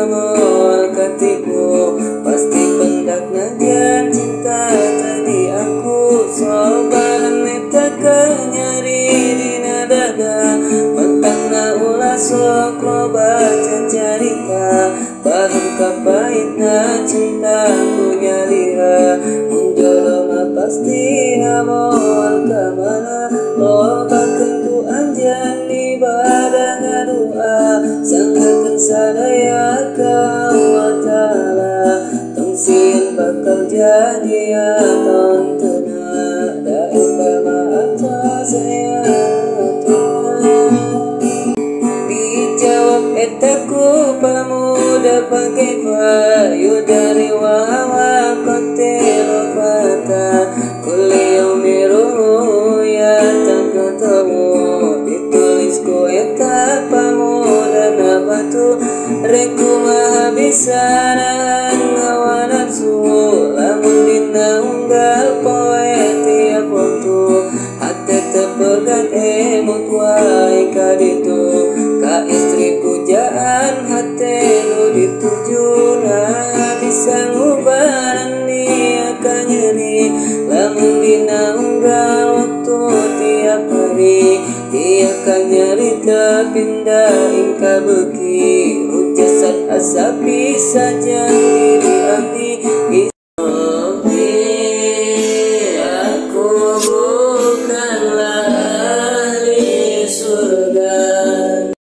moal katiku pasti pendak najan cinta tadi aku sobalan meta kenyari dina dada mentak na ulah sok loba carita baru kapahitna cintaku nyaliha mun jodoh mah pasti moal kamana lobakeun ku anjeun ibadah ngadua sanggakeun sadaya ka Allah Ta'ala tong sieun bakal jadi tontonan da eta mah atas saya dijawab eta ku pemuda pakai payu dari wawa kontero fata kuliah miru ya tak ketemu ditulis ku eta pemuda nabatu reku mah bisa nahan hawa nafsu lamun dina unggal poe tiap waktu hati tepegat emot wae kaditu ka istri pujaan hati nu dituju nah bisa ngubaran dia ka nyeri lamun dina unggal waktu tiap hari dia ka nyeri kepindah ingka beki jasad asapi saja